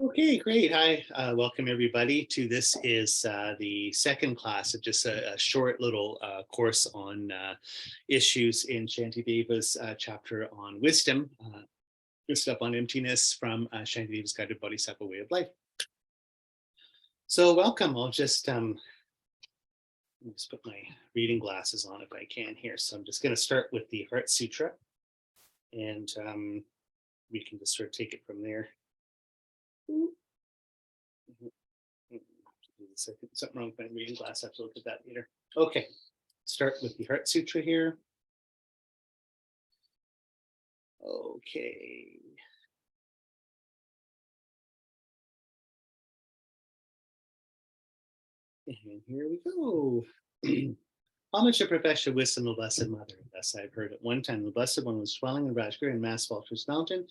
Okay, great. Hi, welcome everybody to this is the second class of just a short little course on issues in Shantideva's chapter on wisdom, this up on emptiness from Shantideva's Guided Bodhisattva Way of Life. So welcome. I'll just put my reading glasses on if I can here. So I'm just going to start with the Heart Sutra, and we can just sort of take it from there. Something wrong with my reading glass. I have to look at that later. Okay, start with the Heart Sutra here. Okay. And here we go. Homage to Professor Wisdom, the Blessed Mother. Thus I've heard at one time the Blessed One was dwelling in Rajgir and Mass Vulture's Mountain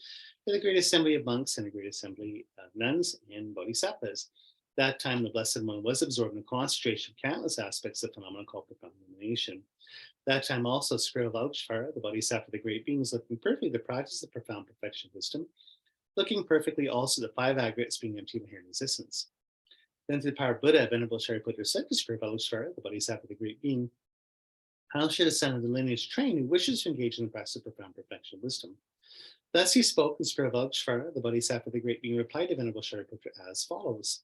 with a great assembly of monks and a great assembly of nuns and bodhisattvas. That time the Blessed One was absorbed in the concentration of countless aspects of phenomena called profound illumination. That time also Skrivalavishvara, the Bodhisattva of the Great Being, was looking perfectly the practice of profound perfection of wisdom, looking perfectly also the five aggregates being empty of inherent existence. Then to the power of Buddha, Venerable Shariputra said to Skrivalavishvara, the Bodhisattva of the Great Being, how should a son of the lineage train who wishes to engage in the practice of profound perfection of wisdom? Thus he spoke, and Skrivalavishvara, the Bodhisattva of the Great Being, replied to Venerable Shariputra as follows.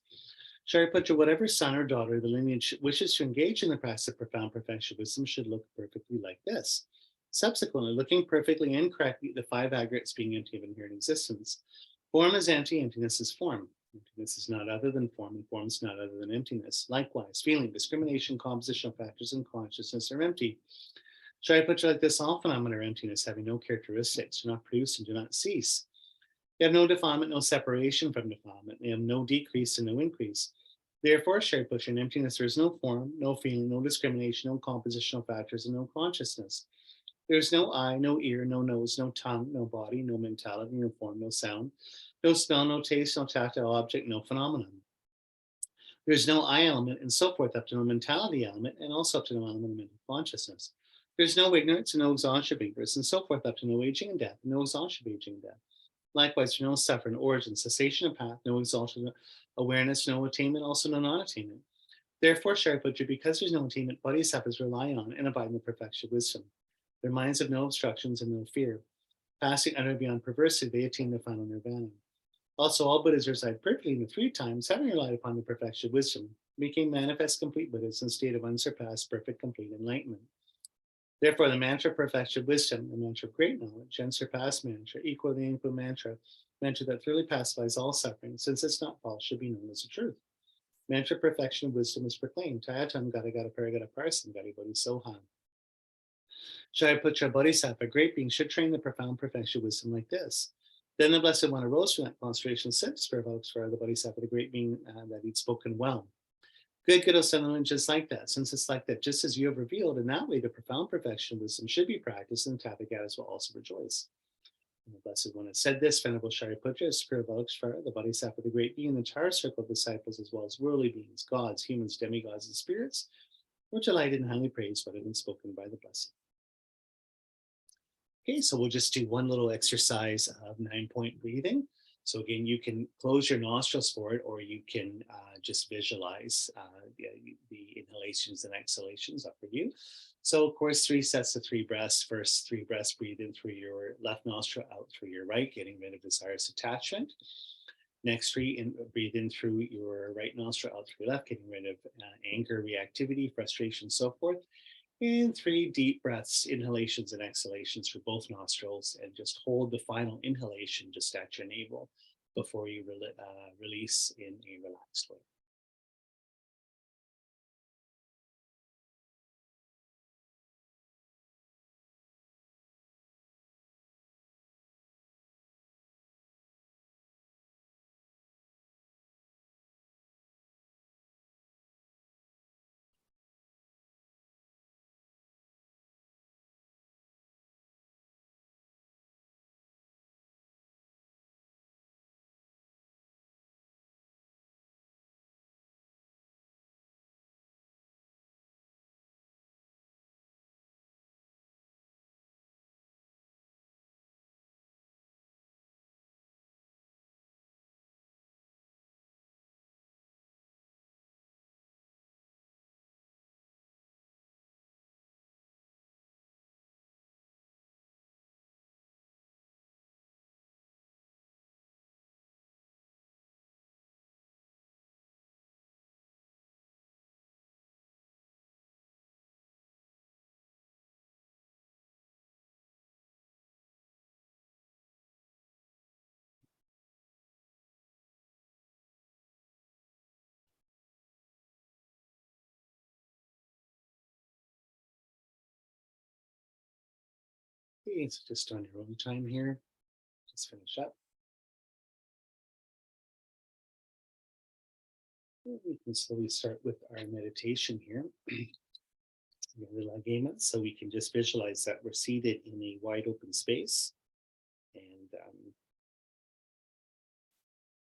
Shariputra, whatever son or daughter of the lineage wishes to engage in the practice of profound perfection of wisdom should look perfectly like this. Subsequently, looking perfectly and correctly at the five aggregates being empty of inherent existence. Form is empty, emptiness is form. Emptiness is not other than form, and form is not other than emptiness. Likewise, feeling, discrimination, compositional factors, and consciousness are empty. Shariputra, like this, all phenomena are emptiness, having no characteristics, do not produce and do not cease. They have no defilement, no separation from defilement. They have no decrease and no increase. Therefore, Shariputra, in emptiness, there is no form, no feeling, no discrimination, no compositional factors, and no consciousness. There is no eye, no ear, no nose, no tongue, no body, no mentality, no form, no sound, no smell, no taste, no tactile object, no phenomenon. There is no I element and so forth up to no mentality element and also up to no element of mental consciousness. There is no ignorance and no exhaustion of ignorance and so forth up to no aging and death, and no exhaustion of aging and death. Likewise, there is no suffering, origin, cessation of path, no exhaustion of awareness, no attainment, also no non-attainment. Therefore, Shariputra, because there's no attainment, bodhisattvas rely on and abide in the perfection of wisdom. Their minds have no obstructions and no fear. Passing utterly beyond perversity, they attain the final nirvana. Also, all Buddhas reside perfectly in the three times, having relied upon the perfection of wisdom, became manifest complete Buddhas in a state of unsurpassed, perfect, complete enlightenment. Therefore, the mantra of perfection of wisdom, the mantra of great knowledge, unsurpassed mantra, equal the input mantra, mantra that thoroughly pacifies all suffering, since it's not false, should be known as the truth. Mantra of perfection of wisdom is proclaimed. Tayatam gata gata paragata parsam gati bodhi soham. Shariputra Bodhisattva, great being, should train the profound perfection of wisdom like this. Then the Blessed One arose from that concentration, said to Skrivalavishvara, the Bodhisattva, the great being, that he'd spoken well. Good, O son of man, just like that. Since it's like that, just as you have revealed, in that way the profound perfection of wisdom should be practiced, and Tathagatas will also rejoice. And the Blessed One had said this, Venerable Shariputra, Skrivalavishvara, the Bodhisattva, the great being, the entire circle of disciples, as well as worldly beings, gods, humans, demigods, and spirits, were delighted and highly praised what had been spoken by the Blessed. Okay, so we'll just do one little exercise of 9-point breathing. So again, you can close your nostrils for it, or you can just visualize the inhalations and exhalations up for you. So of course, 3 sets of 3 breaths. First 3 breaths, breathe in through your left nostril, out through your right, getting rid of desirous attachment. Next 3, breathe in through your right nostril, out through your left, getting rid of anger, reactivity, frustration, so forth. And 3 deep breaths, inhalations and exhalations through both nostrils, and just hold the final inhalation just at your navel before you release in a relaxed way. Okay, so just on your own time here, just finish up. We can slowly start with our meditation here. Gyema, so we can just visualize that we're seated in a wide open space and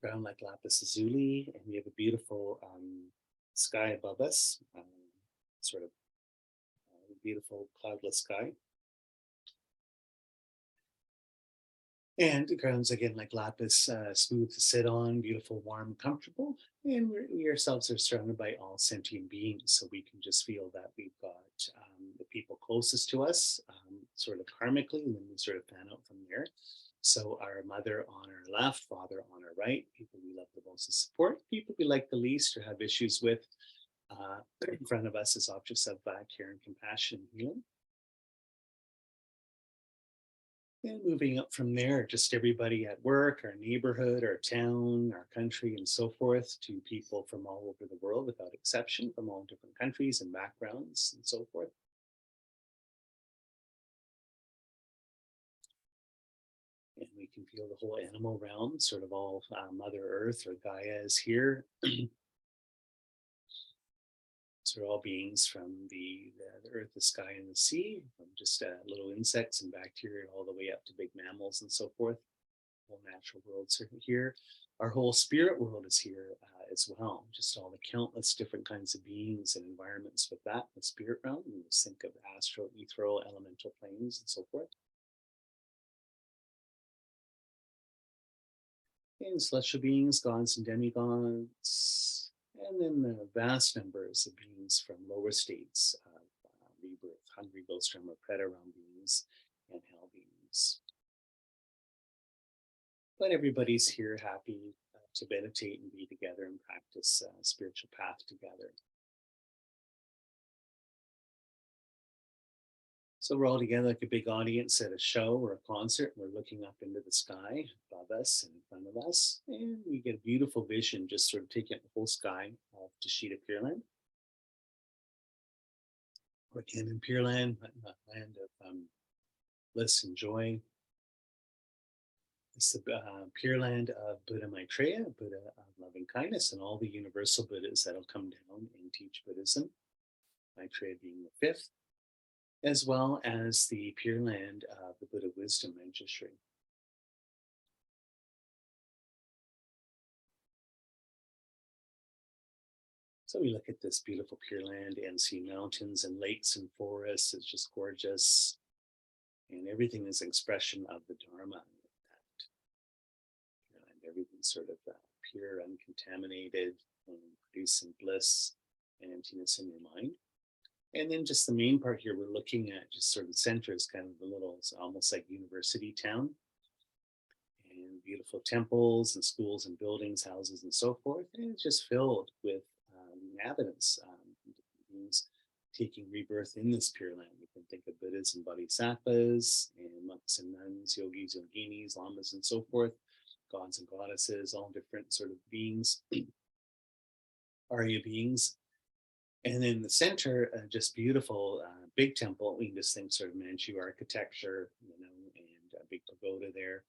ground like lapis lazuli, and we have a beautiful sky above us, sort of beautiful cloudless sky. And the ground's again like lapis, smooth to sit on, beautiful, warm, comfortable. And we ourselves are surrounded by all sentient beings, so we can just feel that we've got the people closest to us, sort of karmically, and then we sort of fan out from there. So our mother on our left, father on our right, people we love the most to support, people we like the least or have issues with. In front of us is objects of care and compassion and healing. And moving up from there, just everybody at work, our neighborhood, our town, our country, and so forth, to people from all over the world without exception, from all different countries and backgrounds and so forth. And we can feel the whole animal realm, sort of all Mother Earth or Gaia is here. So all beings from the earth, the sky, and the sea, from just little insects and bacteria all the way up to big mammals and so forth. Whole natural worlds are here. Our whole spirit world is here as well. Just all the countless different kinds of beings and environments with that, the spirit realm. And you think of astral, ethereal, elemental planes and so forth. And celestial beings, gods and demigods, and then the vast numbers of beings from lower states of rebirth, hungry ghost realm or predator realm beings, and hell beings. But everybody's here happy to meditate and be together and practice spiritual path together. So we're all together like a big audience at a show or a concert. We're looking up into the sky above us and in front of us. And we get a beautiful vision, just sort of taking up the whole sky of Tashita Pure Land. Or Ganden Pure Land, land of bliss and joy. It's the Pure Land of Buddha Maitreya, Buddha of loving kindness, and all the universal Buddhas that'll come down and teach Buddhism. Maitreya being the fifth, as well as the Pure Land of the Buddha Wisdom Registry. So we look at this beautiful Pure Land and see mountains and lakes and forests. It's just gorgeous. And everything is an expression of the Dharma. And everything's sort of pure, uncontaminated, and producing bliss and emptiness in your mind. And then just the main part here, we're looking at just sort of the center is kind of the little, it's almost like university town. And beautiful temples and schools and buildings, houses and so forth. And it's just filled with inhabitants, taking rebirth in this Pure Land. We can think of Buddhas and Bodhisattvas, and monks and nuns, yogis, yoginis, lamas, and so forth, gods and goddesses, all different sort of beings, Arya beings. And then the center, just beautiful, big temple. We can just think sort of Manchu architecture, and a big pagoda there.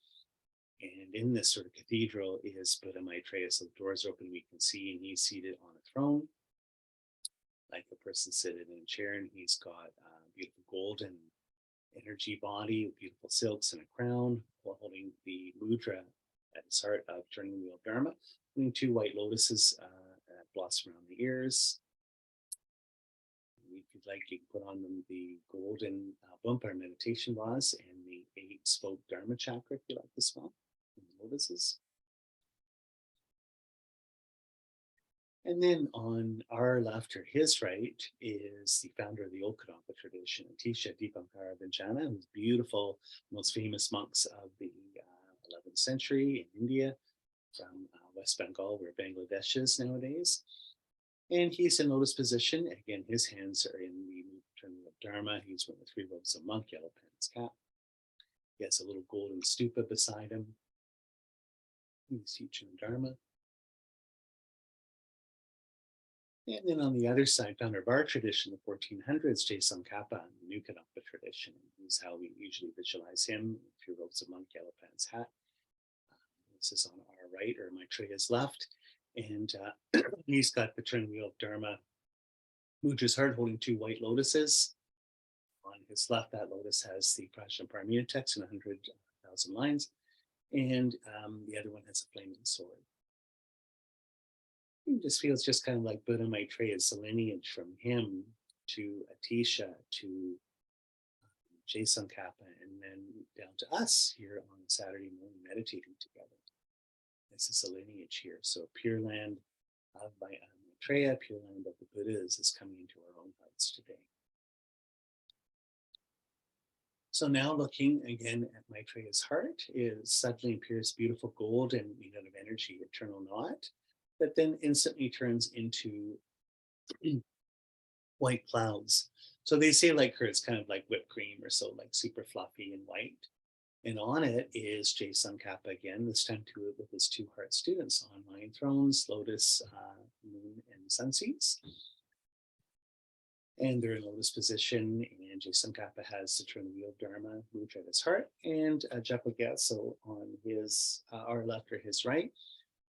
And in this sort of cathedral is Buddha Maitreya. So the doors open, we can see, and he's seated on a throne, like a person sitting in a chair, and he's got a beautiful golden energy body with beautiful silks and a crown, while holding the mudra at his heart of turning the wheel of Dharma, and two white lotuses blossom around the ears. If you'd like, you can put on them the golden bumper meditation vase and the 8-spoke Dharma chakra, if you like, as well, and the lotuses. And then on our left or his right is the founder of the old Kadampa tradition, Atisha Dipankara Vijnana, who's beautiful, most famous monks of the 11th century in India, from West Bengal, where Bangladesh is nowadays. And he's in lotus position. Again, his hands are in the turning of Dharma. He's wearing the 3 robes of monk, yellow pants, cap. He has a little golden stupa beside him. He's teaching Dharma. And then on the other side, founder of our tradition, the 1400s, Tsongkhapa, the New Kadampa tradition. This is how we usually visualize him. If you robes a monk, yellow pants, hat. This is on our right, or Maitreya's left. And he's got the turn wheel of Dharma, Mudra's heart, holding two white lotuses. On his left, that lotus has the Prajnaparamita text in 100,000 lines. And the other one has a flaming sword. It just feels just kind of like Buddha Maitreya's lineage from him to Atisha to Tsongkhapa, and then down to us here on Saturday morning meditating together. This is a lineage here. So Pure Land of Maitreya, Pure Land of the Buddhas is coming into our own hearts today. So now looking again at Maitreya's heart, it suddenly appears beautiful golden, made out of energy, eternal knot, that then instantly turns into white clouds. So they say like her, it's kind of like whipped cream or so, like super fluffy and white. And on it is Tsongkhapa again, this time with his two heart students on nine thrones, lotus, moon, and sun seeds. And they're in lotus position, and Tsongkhapa has the turn wheel of Dharma, Mudra at his heart, and Japa Gyatso on his, our left or his right.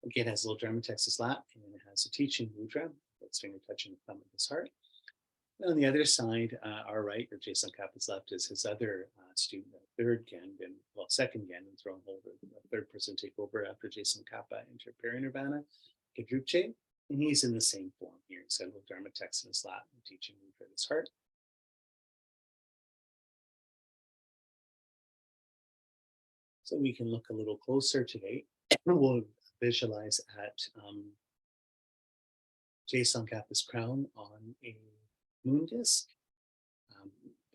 Again, has a little Dharma text his lap, and it has a teaching Mudra, that's finger touching the thumb of his heart. And on the other side, our right, or Tsongkhapa's left, is his other student, the third Ganden, well, second Ganden throne holder, the third person to take over after Tsongkhapa into Parinirvana, Gedrupche. And he's in the same form here. He's got a little Dharma text in his lap and teaching Mudra at his heart. So we can look a little closer today. We'll visualize at Tsongkhapa's crown on a moon disc,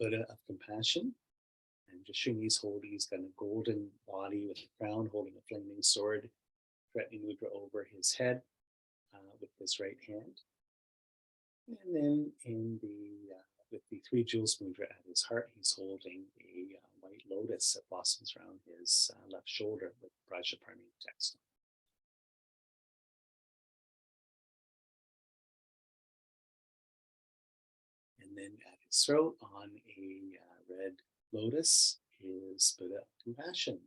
Buddha of compassion. And just showing he's got a golden body with a crown holding a flaming sword, threatening Mudra over his head with his right hand. And then in the with the three jewels Mudra at his heart, he's holding a white lotus that blossoms around his left shoulder with Prajnaparamita text. And then at his throat on a red lotus is Buddha of compassion.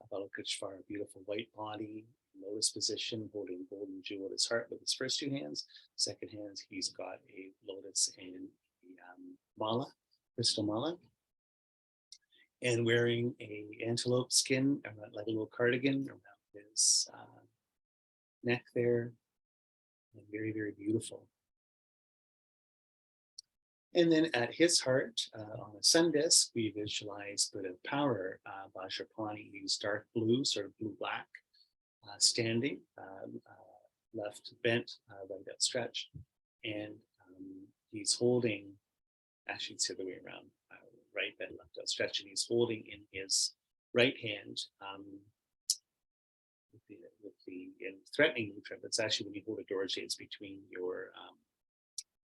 Avalokiteshvara, beautiful white body, lotus position, holding a golden jewel at his heart with his first two hands. Second hand, he's got a lotus and a mala, crystal mala, and wearing a antelope skin, like a little cardigan around his neck there, and very, very beautiful. And then at his heart, on a sun disk, we visualize Buddha of power, Vajrapani. He's dark blue, sort of blue-black, standing, left bent, right outstretched. And he's holding, actually it's the other way around, right bent, left outstretched, and he's holding in his right hand, with the threatening mudra, but it's actually when you hold a dorje, it's between your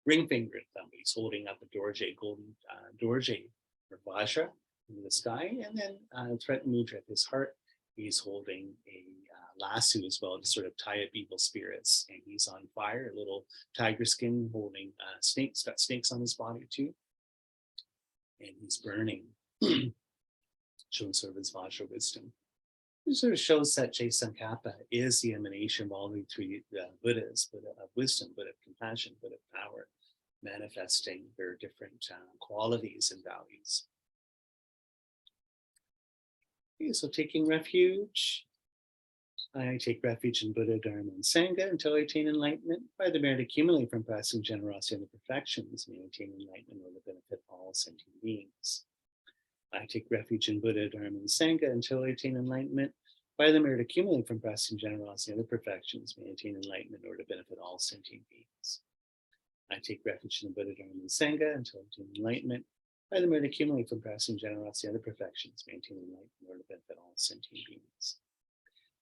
ring finger and thumb. He's holding up a dorje, golden dorje or vajra in the sky, and then threatening mudra at his heart. He's holding a lasso as well to sort of tie up evil spirits, and he's on fire, a little tiger skin holding snakes, got snakes on his body too, and he's burning, showing sort of his vajra wisdom. It sort of shows that Tsongkhapa is the emanation of all the three Buddhas, Buddha of wisdom, Buddha of compassion, Buddha of power, manifesting their different qualities and values. Okay, so taking refuge. I take refuge in Buddha, Dharma, and Sangha until I attain enlightenment. By the merit accumulated from practicing generosity and the perfections, may I attain enlightenment or the benefit of all sentient beings. I take refuge in Buddha, Dharma, and Sangha until I attain enlightenment. By the merit accumulated from practicing generosity and the perfections, may I attain enlightenment or to benefit all sentient beings. I take refuge in the Buddha, Dharma, and Sangha until I attain enlightenment. By the merit accumulated from practicing generosity and the perfections, may I attain enlightenment or to benefit all sentient beings.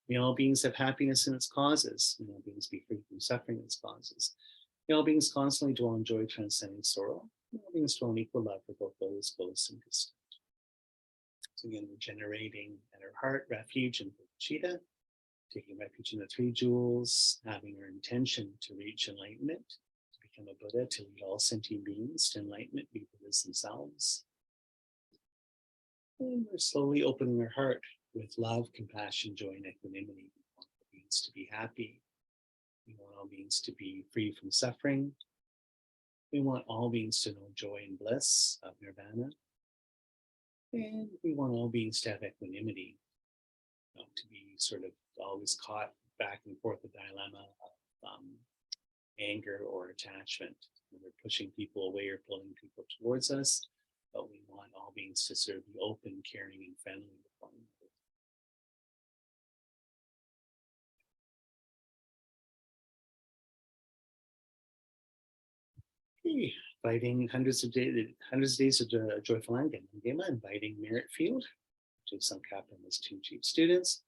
May all beings have happiness in its causes. May all beings be free from suffering in its causes. May all beings constantly dwell in joy, transcending sorrow. May all beings dwell in equal love for both those close and distant. So again, we're generating at our heart refuge in bodhicitta, taking refuge in the three jewels, having our intention to reach enlightenment, to become a Buddha, to lead all sentient beings to enlightenment, be Buddhas themselves. And we're slowly opening our heart with love, compassion, joy, and equanimity. We want all beings to be happy. We want all beings to be free from suffering. We want all beings to know joy and bliss of nirvana. And we want all beings to have equanimity, to be sort of always caught back and forth the dilemma of anger or attachment. When we're pushing people away or pulling people towards us, but we want all beings to sort of be open, caring, and friendly with one another. Okay. Inviting hundreds of days of joyful land, Gyema, inviting merit field, Tsongkhapa and his two chief students.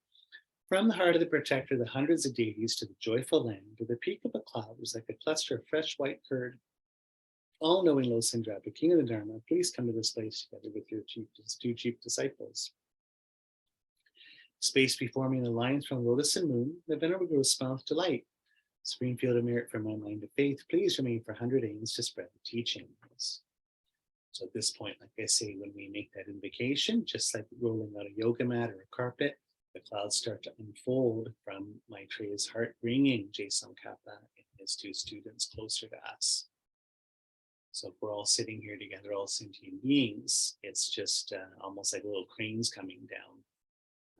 From the heart of the protector, the hundreds of deities to the joyful land, to the peak of a cloud was like a cluster of fresh white curd. All-knowing Lo Sindrapa, king of the Dharma, please come to this place together with your two chief disciples. Space before me in the lines from lotus and moon, the venerable grows smile with delight. Supreme field of merit from my mind of faith, please remain for 100 aims to spread the teachings. So at this point, like I say, when we make that invocation, just like rolling out a yoga mat or a carpet, the clouds start to unfold from Maitreya's heart, bringing Tsongkhapa and his two students closer to us. So if we're all sitting here together, all sentient beings, it's just almost like little cranes coming down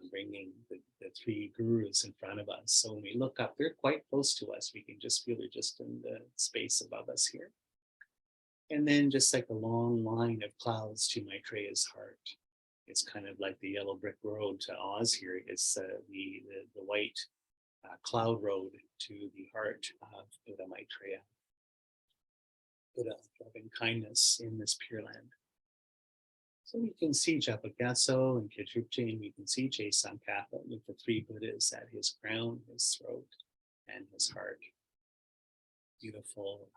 and bringing the three gurus in front of us. So when we look up, they're quite close to us. We can just feel they're just in the space above us here. And then just like a long line of clouds to Maitreya's heart. It's kind of like the yellow brick road to Oz here. It's the white cloud road to the heart of Buddha Maitreya. Buddha, loving kindness in this pure land. So we can see Japa Gasso and Kidrupche, and we can see Tsongkhapa with the three Buddhas at his crown, his throat, and his heart. Beautiful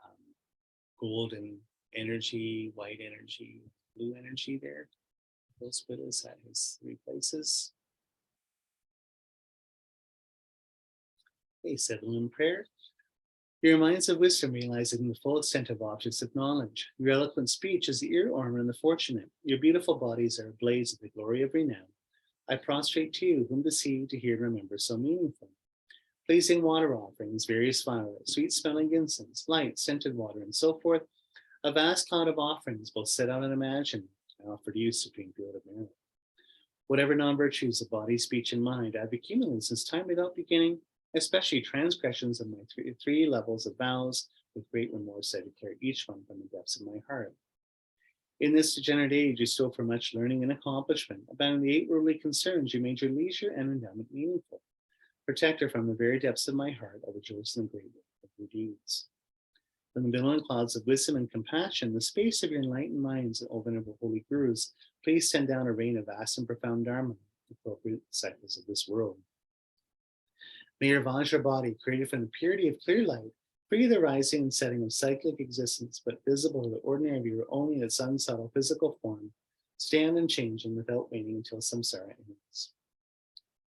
golden energy, white energy, blue energy there. Those Buddhas at his three places. Okay, settle in prayer. Your minds of wisdom realizing the full extent of objects of knowledge. Your eloquent speech is the ear ornament of the fortunate. Your beautiful bodies are ablaze with the glory of renown. I prostrate to you, whom to see, to hear, and remember so meaningful. Pleasing water offerings, various flowers, sweet smelling incense, light, scented water, and so forth. A vast cloud of offerings, both set out and imagined, I offer to you, supreme field of merit. Whatever non-virtues of body, speech, and mind I've accumulated since time without beginning, especially transgressions of my three levels of vows, with great remorse I declare each one from the depths of my heart. In this degenerate age, you still for much learning and accomplishment. Abandoning the 8 worldly concerns, you made your leisure and endowment meaningful. Protector from the very depths of my heart, I rejoice in the great work of your deeds. From the billowing clouds of wisdom and compassion, the space of your enlightened minds, O venerable holy gurus, please send down a rain of vast and profound dharma, appropriate disciples of this world. May your Vajra body, created from the purity of clear light, free the rising and setting of cyclic existence, but visible to the ordinary viewer only in its unsubtle physical form, stand unchanging without waiting until samsara ends.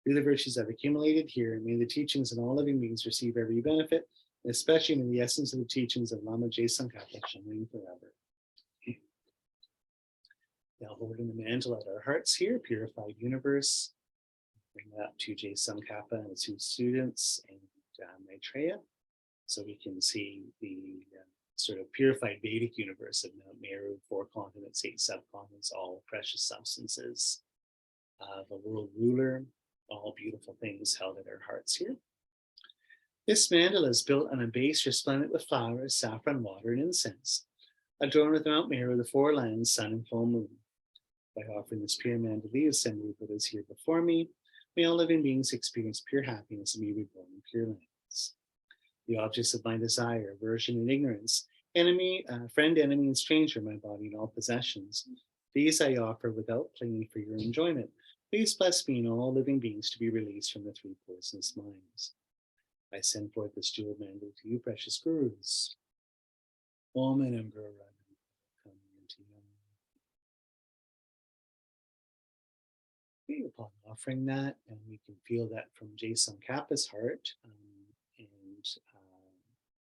Through the virtues I've accumulated here, may the teachings of all living beings receive every benefit, especially in the essence of the teachings of Lama Tsongkhapa shining forever. Now holding the mantle at our hearts here, purified universe, bring that up to Tsongkhapa and his two students and Maitreya, so we can see the sort of purified Vedic universe of Mount Meru, 4 continents, 8 subcontinents, all precious substances of a world ruler, all beautiful things held at our hearts here. This mandala is built on a base resplendent with flowers, saffron, water, and incense, adorned with Mount Meru, the 4 lands, sun, and full moon. By offering this pure mandala assembly Buddhas here before me, may all living beings experience pure happiness and be reborn in pure lands. The objects of my desire, aversion, and ignorance, enemy, friend, enemy, and stranger, my body and all possessions, these I offer without clinging for your enjoyment. Please bless me and all living beings to be released from the 3 poisonous minds. I send forth this jeweled mandala to you, precious gurus. Om and Emperor. Okay, upon offering that, and we can feel that from Tsongkhapa's heart and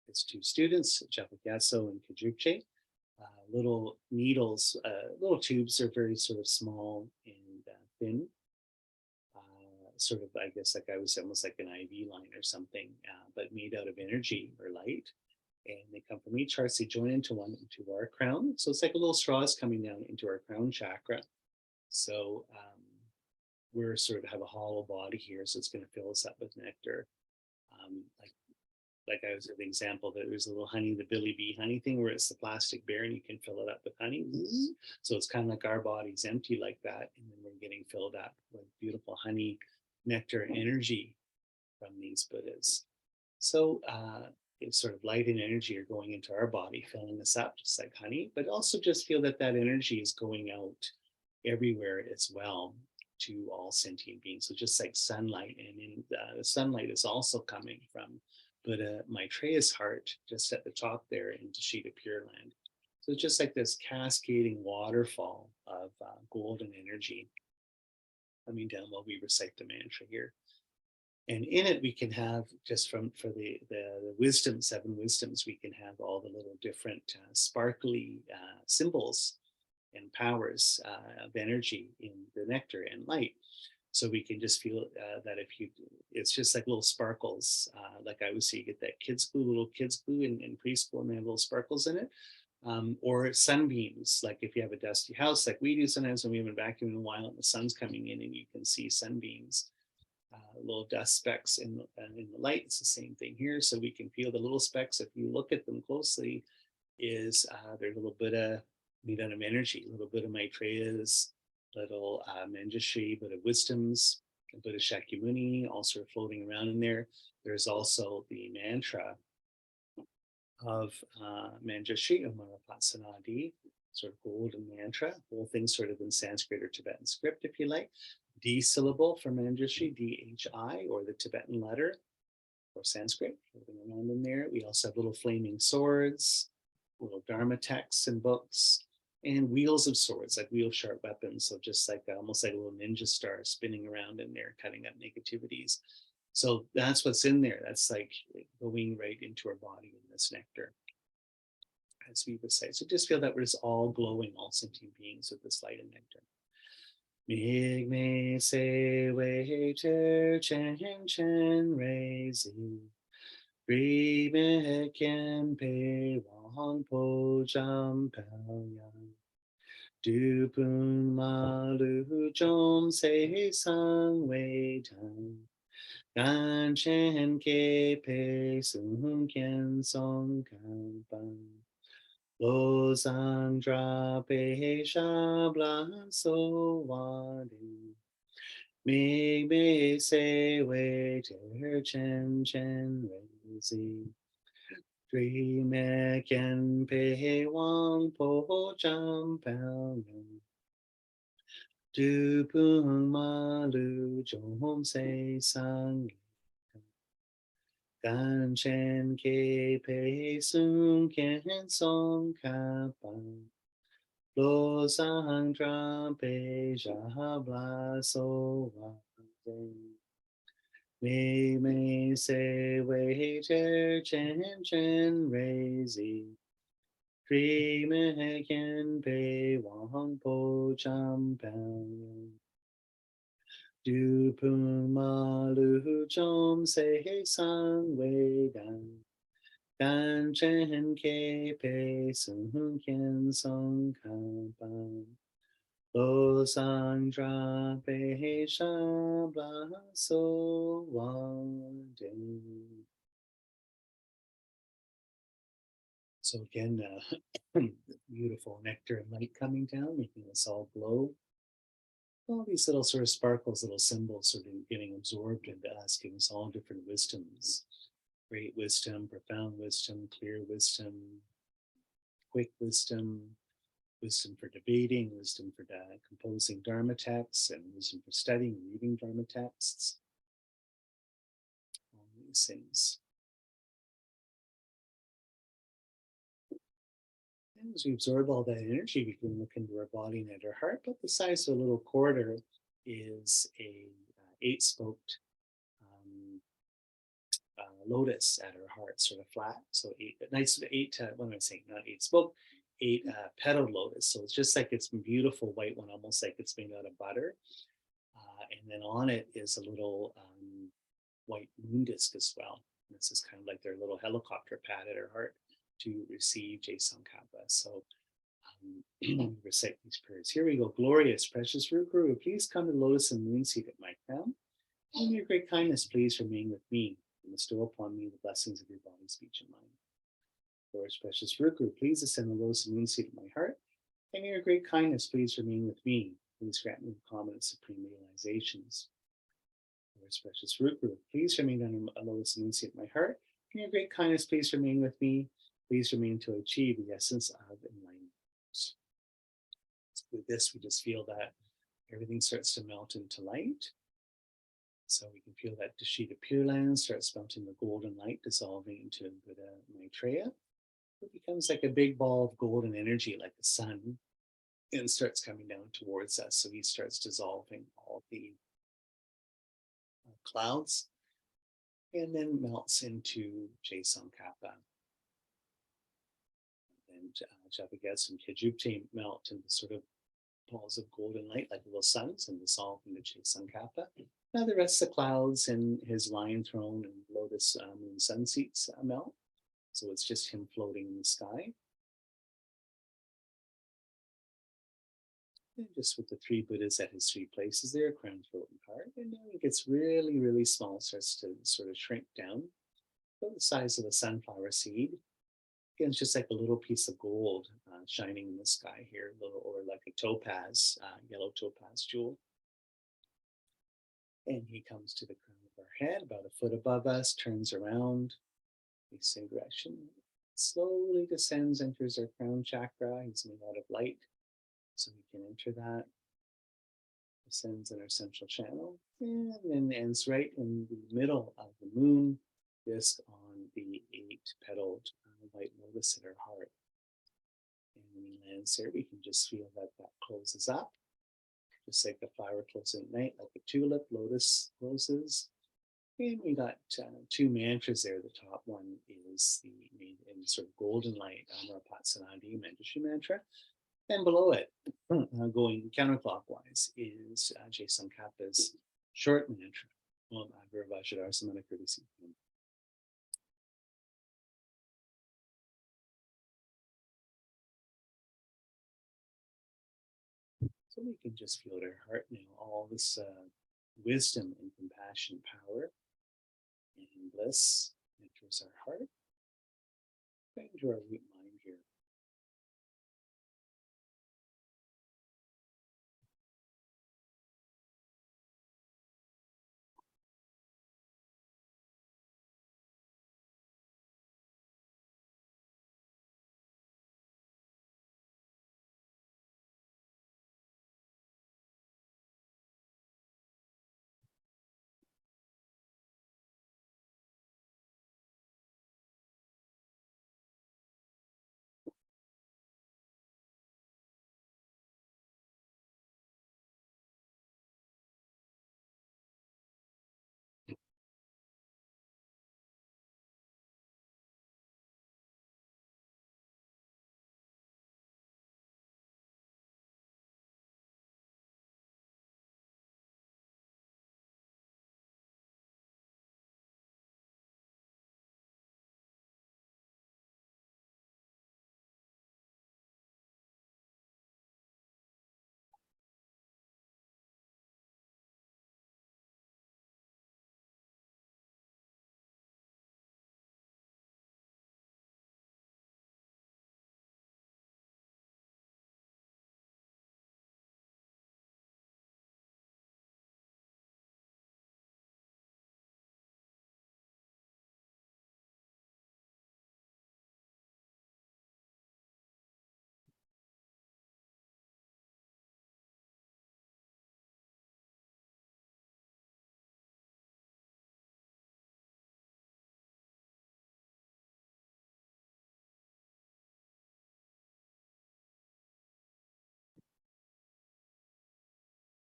his two students, Japagyaso and Kajukche. Little needles, little tubes are very sort of small and thin, sort of, I guess, like I was almost like an IV line or something, but made out of energy or light. And they come from each heart, they join into one, into our crown. So it's like a little straws coming down into our crown chakra. So we're sort of have a hollow body here, so it's going to fill us up with nectar. Like I was an example that there's a little honey, the Billy Bee honey thing, where it's the plastic bear and you can fill it up with honey. So it's kind of like our body's empty like that, and then we're getting filled up with beautiful honey, nectar, energy from these Buddhas. So it's sort of light and energy are going into our body, filling us up just like honey, but also just feel that that energy is going out everywhere as well to all sentient beings. So just like sunlight, and in the sunlight is also coming from Buddha Maitreya's heart, just at the top there into Shita Pure Land. So it's just like this cascading waterfall of golden energy coming down while we recite the mantra here. And in it, we can have just for the wisdom, 7 wisdoms, we can have all the little different sparkly symbols and powers of energy in the nectar and light. So we can just feel that if you, it's just like little sparkles. Like I would say, you get that kids glue, little kids glue in preschool, and they have little sparkles in it. Or sunbeams, like if you have a dusty house, like we do sometimes when we haven't vacuumed in a while and the sun's coming in, and you can see sunbeams, little dust specks in the light. It's the same thing here. So we can feel the little specks, if you look at them closely, is they're a little bit of made out of energy, a little bit of Maitreya's, little Manjushri, bit of wisdoms, a bit of Shakyamuni, all sort of floating around in there. There's also the mantra of Manjushri, Amarapasanadi, sort of golden mantra, whole thing sort of in Sanskrit or Tibetan script, if you like. D syllable for Manjushri, DHI, or the Tibetan letter, or Sanskrit, floating around in there. We also have little flaming swords, little Dharma texts and books, and wheels of swords, like wheel sharp weapons. So just like almost like a little ninja star spinning around in there, cutting up negativities. So that's what's in there. That's like going right into our body in this nectar, as we would say. So just feel that we're just all glowing, all sentient beings with this light and nectar. Mig me se wei ter chen chen rei zi. Ri me kien pe wang po jam pao yang. Du pun ma lu jom se sang wei tan. Gan chen ke pe sun kien song kan pan. Lo sang dra pe sha bla so wa di. Mig me se wei ter chen chen wei zi. Dri me kien pe wang po jam pao yang. Du pung ma lu jom se sang. Gan chen ke pe sun kien song ka pan. Lo sang dra pe ja bla so wa den. Me se wei ter chen chen rei zi. Dri me kien pe wang po jam pao. Du pun ma lu jom se sang wei dan. Dan chen ke pe sun kien song ka pan. Lo sang dra pe sha bla so wa den. So again, beautiful nectar and light coming down, making us all glow. All these little sort of sparkles, little symbols sort of getting absorbed into us, giving us all different wisdoms. Great wisdom, profound wisdom, clear wisdom, quick wisdom, wisdom for debating, wisdom for composing Dharma texts, and wisdom for studying and reading Dharma texts. All these things. And as we absorb all that energy, we can look into our body and at our heart, about the size of a little quarter. is a eight-spoked lotus at her heart, sort of flat. So what am I saying? Not eight spoke, eight petaled lotus. So it's just like it's beautiful white one, almost like it's made out of butter. And then on it is a little white moon disc as well. And this is kind of like their little helicopter pad at her heart to receive Tsongkhapa. So recite these prayers. Here we go. Glorious, precious Root Guru, please come to the lotus and moon seat at my crown. In your great kindness, please remain with me and bestow upon me the blessings of your body, speech, and mind. Glorious, precious Root Guru, please ascend the lotus and moon seat at my heart. And in your great kindness, please remain with me. Please grant me the common and supreme realizations. Glorious, precious Root Guru, please remain on a lotus and moon seat at my heart. In your great kindness, please remain with me. Please remain to achieve the essence of enlightenment. So with this, we just feel that everything starts to melt into light. So we can feel that the sheet of Pure Land starts melting the golden light, dissolving into Buddha Maitreya. It becomes like a big ball of golden energy, like the sun, and starts coming down towards us. So he starts dissolving all the clouds and then melts into Tsongkhapa. And Japagets and Kejupte melt into sort of balls of golden light like little suns and dissolve into Tsongkhapa. Now the rest of the clouds and his lion throne and lotus moon sun seats melt. So it's just him floating in the sky. And just with the three Buddhas at his three places there, crown, throat, and heart. And now it gets really, really small, starts to sort of shrink down, about the size of a sunflower seed. Again, it's just like a little piece of gold shining in the sky here, little, or like a topaz, yellow topaz jewel. And he comes to the crown of our head, about a foot above us, turns around, the same direction, slowly descends, enters our crown chakra. He's made out of light, so we can enter that. Descends in our central channel, and then ends right in the middle of the moon disc on the eight-petaled white lotus at our heart. And when he lands there, we can just feel that that closes up, just like the flower closes at night, like a tulip, lotus closes. And we got two mantras there. The top one is the made in sort of golden light, Amara-Patsanadi Manjushri mantra. And below it, going counterclockwise, is Tsongkhapa's short mantra, Om Adhara Vajradhara Samana Kirtisi. So we can just feel at our heart now all this wisdom and compassion, power, and bliss enters our heart, right into our root mind here.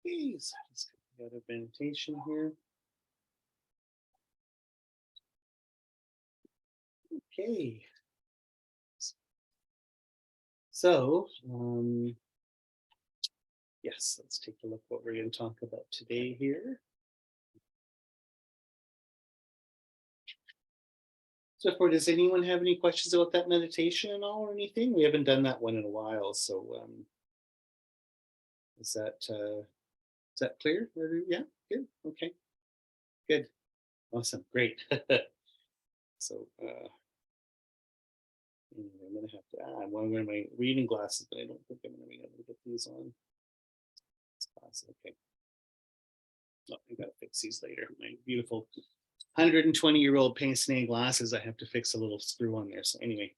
Okay, so let's get out of meditation here. Okay. So, yes, let's take a look what we're going to talk about today here. So, does anyone have any questions about that meditation at all or anything? We haven't done that one in a while, so is that clear? Yeah, good. Okay, good, awesome, great. So, I'm gonna have to. I'm wearing my reading glasses, but I don't think I'm gonna be able to get these on. Okay. Oh, I gotta fix these later. My beautiful 120-year-old pince-nez glasses. I have to fix a little screw on there. So anyway,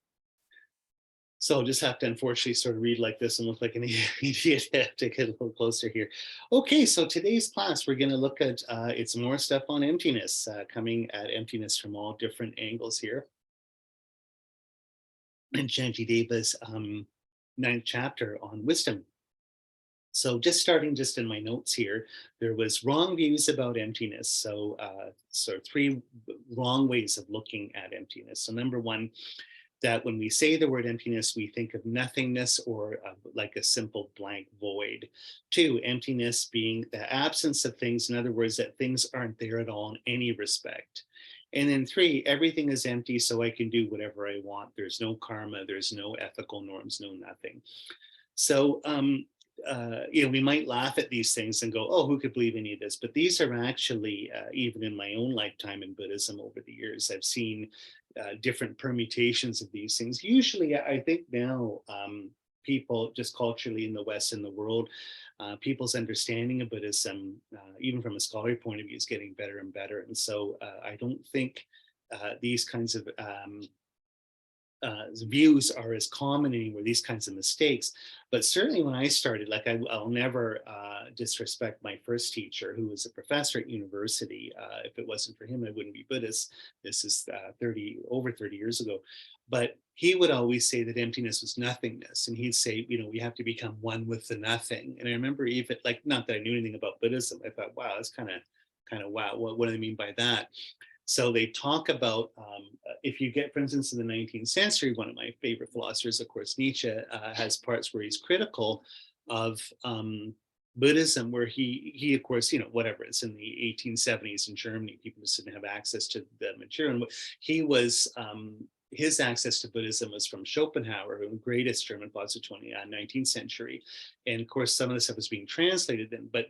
so I'll just have to unfortunately sort of read like this and look like an idiot. I have to get a little closer here. Okay, so today's class, we're going to look at, it's more stuff on emptiness, coming at emptiness from all different angles here. And Shantideva's 9th chapter on wisdom. So just starting just in my notes here, there was wrong views about emptiness. So, so 3 wrong ways of looking at emptiness. So number 1, that when we say the word emptiness, we think of nothingness or like a simple blank void. 2, emptiness being the absence of things. In other words, that things aren't there at all in any respect. And then 3, everything is empty, so I can do whatever I want. There's no karma, there's no ethical norms, no nothing. So, we might laugh at these things and go, oh, who could believe any of this? But these are actually, even in my own lifetime in Buddhism over the years, I've seen different permutations of these things. Usually, I think now people just culturally in the West and the world, people's understanding of Buddhism, even from a scholarly point of view, is getting better and better. And so I don't think these kinds of views are as common anymore, these kinds of mistakes. But certainly when I started, like I'll never disrespect my first teacher, who was a professor at university. If it wasn't for him, I wouldn't be Buddhist. This is over 30 years ago. But he would always say that emptiness was nothingness. And he'd say, we have to become one with the nothing. And I remember even like, not that I knew anything about Buddhism, I thought, wow, that's kind of wow. What do they mean by that? So they talk about, if you get, for instance, in the 19th century, one of my favorite philosophers, of course, Nietzsche, has parts where he's critical of Buddhism, where he, of course, whatever, it's in the 1870s in Germany, people just didn't have access to the material. And he was, his access to Buddhism was from Schopenhauer, the greatest German philosopher of the 19th century. And of course, some of the stuff was being translated then, but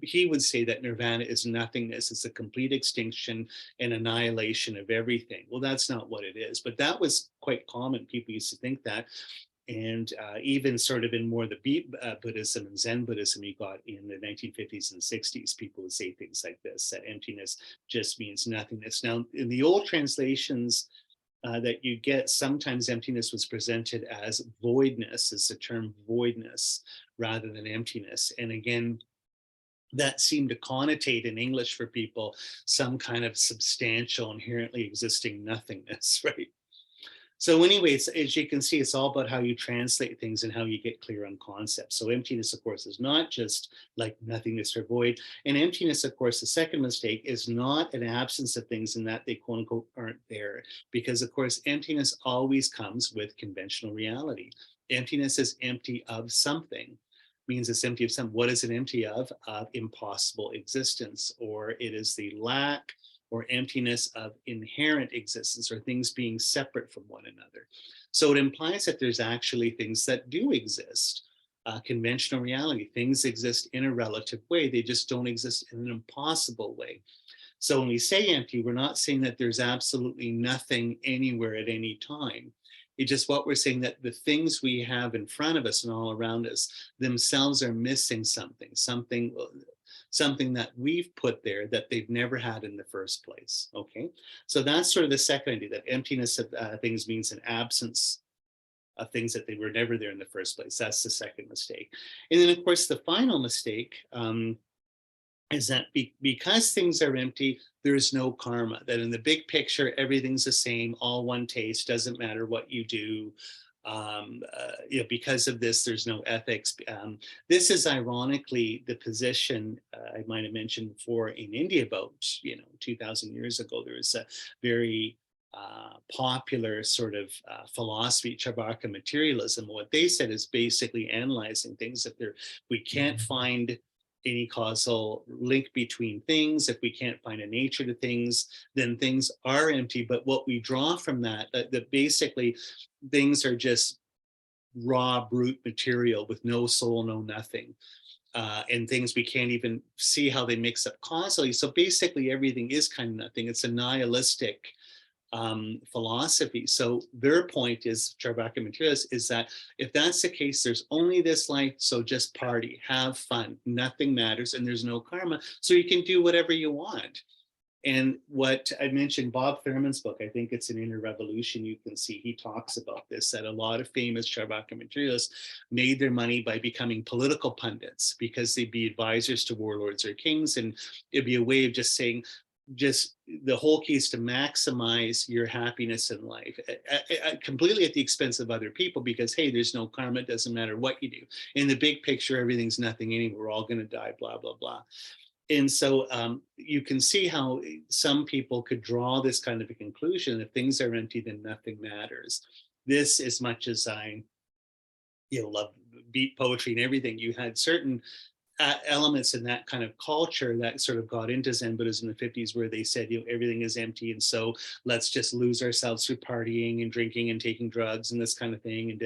he would say that nirvana is nothingness, it's a complete extinction and annihilation of everything. Well, that's not what it is, but that was quite common. People used to think that. And even sort of in more the Buddhism and Zen Buddhism you got in the 1950s and 60s, people would say things like this, that emptiness just means nothingness. Now, in the old translations that you get, sometimes emptiness was presented as voidness, as the term voidness, rather than emptiness. And again, that seemed to connotate in English for people some kind of substantial, inherently existing nothingness, right? So anyways, as you can see, it's all about how you translate things and how you get clear on concepts. So emptiness, of course, is not just like nothingness or void. And emptiness, of course, the second mistake is not an absence of things in that they quote unquote aren't there. Because of course, emptiness always comes with conventional reality. Emptiness is empty of something. Means it's empty of something. What is it empty of? Of impossible existence, or it is the lack or emptiness of inherent existence, or things being separate from one another. So it implies that there's actually things that do exist. Conventional reality, things exist in a relative way, they just don't exist in an impossible way. So when we say empty, we're not saying that there's absolutely nothing anywhere at any time. It's just what we're saying, that the things we have in front of us and all around us themselves are missing something that we've put there that they've never had in the first place. Okay, so that's sort of the second idea, that emptiness of things means an absence of things that they were never there in the first place. That's the second mistake. And then of course the final mistake is that because things are empty, there is no karma, that in the big picture everything's the same, all one taste, doesn't matter what you do. Because of this, there's no ethics. This is ironically the position I might have mentioned before in India about 2,000 years ago. There was a very popular sort of philosophy, Charvaka materialism. What they said is basically analyzing things. If we can't find any causal link between things, if we can't find a nature to things, then things are empty. But what we draw from that basically things are just raw, brute material with no soul, no nothing. And things we can't even see how they mix up causally. So basically everything is kind of nothing. It's a nihilistic philosophy. So their point is, Charvaka materialists, is that if that's the case, there's only this life, so just party, have fun, nothing matters, and there's no karma, so you can do whatever you want. And what I mentioned, Bob Thurman's book, I think it's an Inner Revolution, you can see he talks about this, that a lot of famous Charvaka materialists made their money by becoming political pundits because they'd be advisors to warlords or kings, and it'd be a way of just saying, just the whole key is to maximize your happiness in life, completely at the expense of other people, because hey, there's no karma, it doesn't matter what you do. In the big picture, everything's nothing anyway, we're all going to die, blah, blah, blah. And so you can see how some people could draw this kind of a conclusion: if things are empty, then nothing matters. This, as much as I love beat poetry and everything, you had certain elements in that kind of culture that sort of got into Zen Buddhism in the 50s, where they said, everything is empty, and so let's just lose ourselves through partying and drinking and taking drugs and this kind of thing, and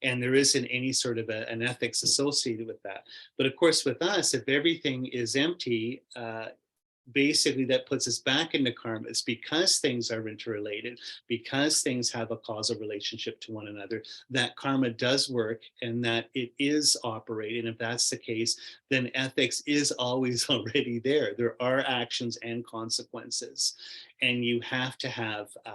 and there isn't any sort of an ethics associated with that. But of course, with us, if everything is empty, basically that puts us back into karma. It's because things are interrelated, because things have a causal relationship to one another, that karma does work and that it is operating. If that's the case, then ethics is always already there. There are actions and consequences, and you have to have a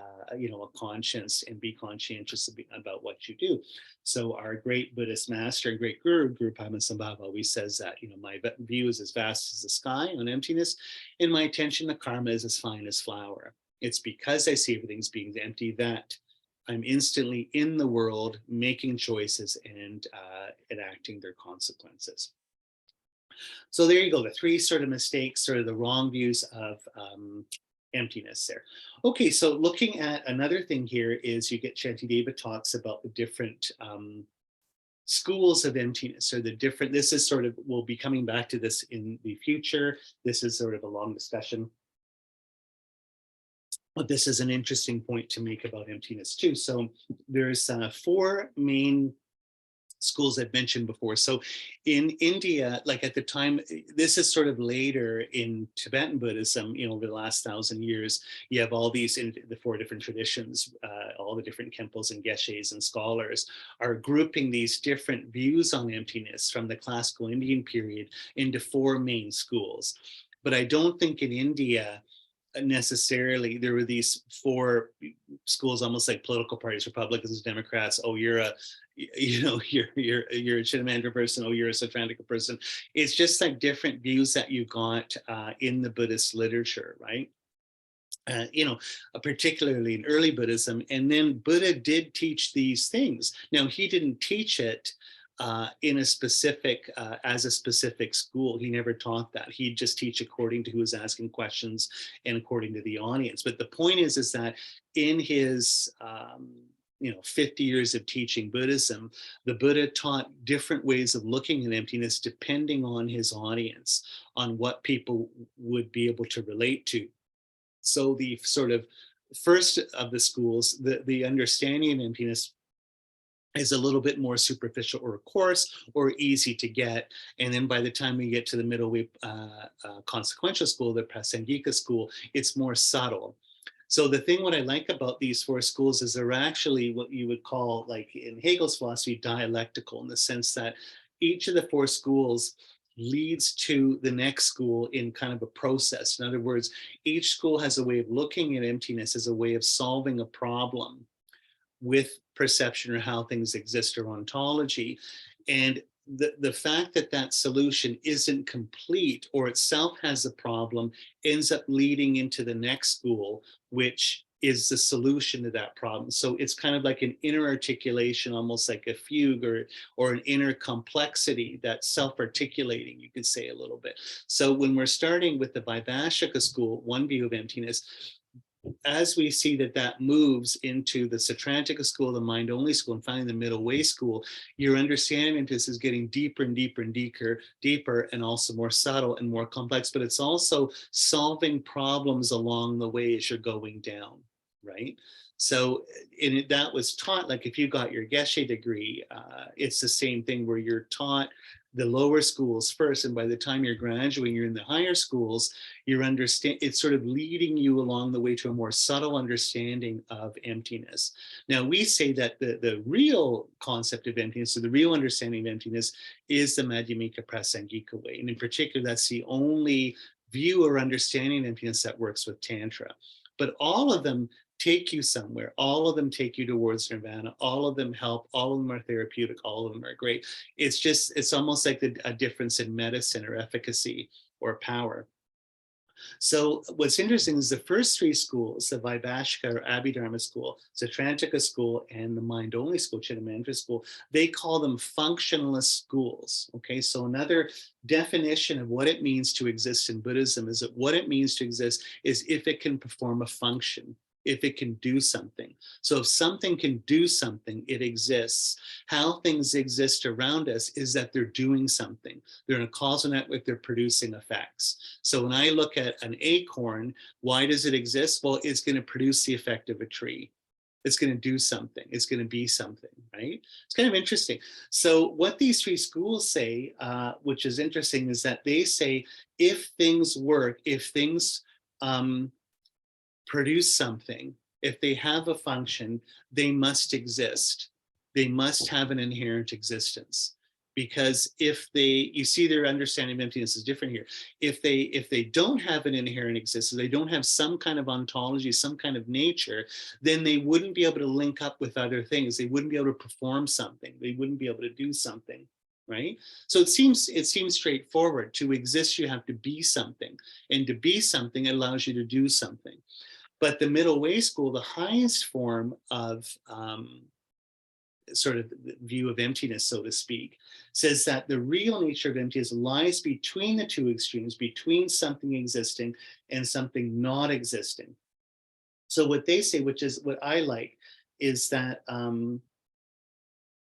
conscience and be conscientious about what you do. So our great Buddhist master and great guru, Guru Padmasambhava, always says that, my view is as vast as the sky on emptiness, and my attention to karma is as fine as flour. It's because I see everything's being empty that I'm instantly in the world, making choices and enacting their consequences. So there you go, the three sort of mistakes, sort of the wrong views of emptiness there. Okay, so looking at another thing here is you get Shantideva talks about the different schools of emptiness, or the different, this is sort of, we'll be coming back to this in the future. This is sort of a long discussion, but this is an interesting point to make about emptiness too. So there's four main schools I've mentioned before. So in India, like at the time, this is sort of later in Tibetan Buddhism, over the last 1,000 years, you have all these, in the four different traditions, all the different Khenpos and Geshes and scholars are grouping these different views on emptiness from the classical Indian period into four main schools. But I don't think in India, necessarily there were these four schools, almost like political parties, Republicans, Democrats. Oh, you're a Chittamandra person. Oh, you're a Sautrantika person. It's just like different views that you got in the Buddhist literature, right? Particularly in early Buddhism. And then Buddha did teach these things. Now, he didn't teach it in a specific, as a specific school. He never taught that. He'd just teach according to who was asking questions and according to the audience. But the point is that in his 50 years of teaching Buddhism, the Buddha taught different ways of looking at emptiness depending on his audience, on what people would be able to relate to. So the sort of first of the schools, the understanding of emptiness is a little bit more superficial or coarse or easy to get. And then by the time we get to the middle way consequential school, the Prasangika school, it's more subtle. So the thing what I like about these four schools is they're actually what you would call, like in Hegel's philosophy, dialectical, in the sense that each of the four schools leads to the next school in kind of a process. In other words, each school has a way of looking at emptiness as a way of solving a problem with perception or how things exist or ontology. And the fact that that solution isn't complete or itself has a problem ends up leading into the next school, which is the solution to that problem. So it's kind of like an inner articulation, almost like a fugue, or an inner complexity that's self-articulating, you could say a little bit. So when we're starting with the Vaibhashika school, one view of emptiness, as we see that that moves into the Satrantika school, the mind-only school, and finally the middle way school, your understanding of this is getting deeper and deeper and deeper, and also more subtle and more complex, but it's also solving problems along the way as you're going down, right? So that was taught, like if you got your Geshe degree, it's the same thing where you're taught the lower schools first, and by the time you're graduating, you're in the higher schools, it's sort of leading you along the way to a more subtle understanding of emptiness. Now we say that the real concept of emptiness, or the real understanding of emptiness, is the Madhyamika Prasangika way. And in particular, that's the only view or understanding of emptiness that works with Tantra. But all of them take you somewhere. All of them take you towards nirvana. All of them help. All of them are therapeutic. All of them are great. It's almost like a difference in medicine or efficacy or power. So what's interesting is the first three schools, the Vaibhashika or Abhidharma school, Satrantika school, and the mind-only school, Chittamatra school, they call them functionalist schools. Okay, so another definition of what it means to exist in Buddhism is that what it means to exist is if it can perform a function, if it can do something. So if something can do something, it exists. How things exist around us is that they're doing something. They're in a causal network, they're producing effects. So when I look at an acorn, why does it exist? Well, it's going to produce the effect of a tree. It's going to do something. It's going to be something, right? It's kind of interesting. So what these three schools say, which is interesting, is that they say if things work, if things produce something, if they have a function, they must exist. They must have an inherent existence. Because if you see their understanding of emptiness is different here. If they don't have an inherent existence, they don't have some kind of ontology, some kind of nature, then they wouldn't be able to link up with other things. They wouldn't be able to perform something. They wouldn't be able to do something, right? So it seems straightforward. To exist, you have to be something. And to be something, it allows you to do something. But the middle way school, the highest form of sort of the view of emptiness, so to speak, says that the real nature of emptiness lies between the two extremes, between something existing and something not existing. So what they say, which is what I like, is that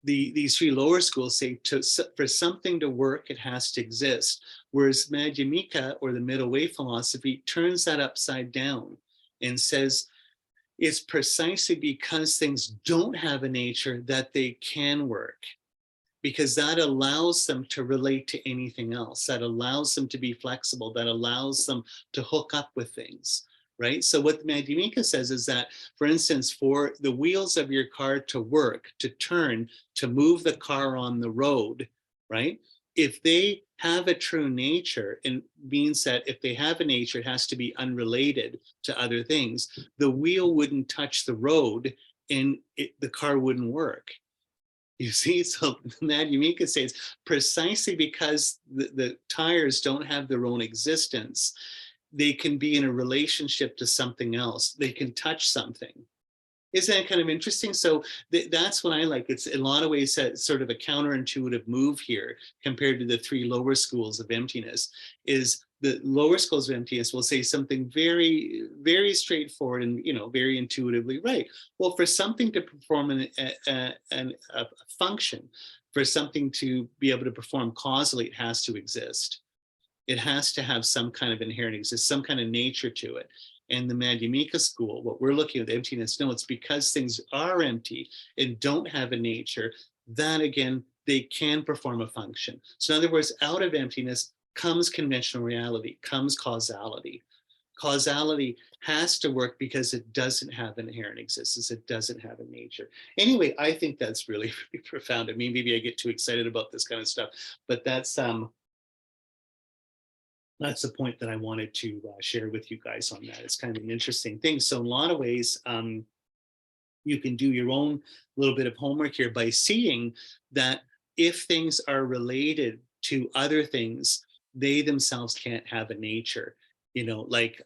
these three lower schools say for something to work, it has to exist. Whereas Madhyamika, or the middle way philosophy, turns that upside down and says it's precisely because things don't have a nature that they can work, because that allows them to relate to anything else, that allows them to be flexible, that allows them to hook up with things, right? So what Madhyamika says is that, for instance, for the wheels of your car to work, to turn, to move the car on the road, right? If they have a true nature, it means that if they have a nature, it has to be unrelated to other things. The wheel wouldn't touch the road and the car wouldn't work. You see, so Madhyamika says precisely because the tires don't have their own existence, they can be in a relationship to something else. They can touch something. Isn't that kind of interesting? So that's what I like. It's in a lot of ways sort of a counterintuitive move here compared to the three lower schools of emptiness. Is the lower schools of emptiness will say something very, very straightforward and very intuitively right. Well, for something to perform a function, for something to be able to perform causally, it has to exist. It has to have some kind of inherent existence, some kind of nature to it. And the Madhyamika school, what we're looking at, emptiness, no, it's because things are empty and don't have a nature, that again, they can perform a function. So in other words, out of emptiness comes conventional reality, comes causality. Causality has to work because it doesn't have an inherent existence. It doesn't have a nature. Anyway, I think that's really, really profound. I mean, maybe I get too excited about this kind of stuff, but that's the point that I wanted to share with you guys on that. It's kind of an interesting thing. So in a lot of ways, you can do your own little bit of homework here by seeing that if things are related to other things, they themselves can't have a nature. Like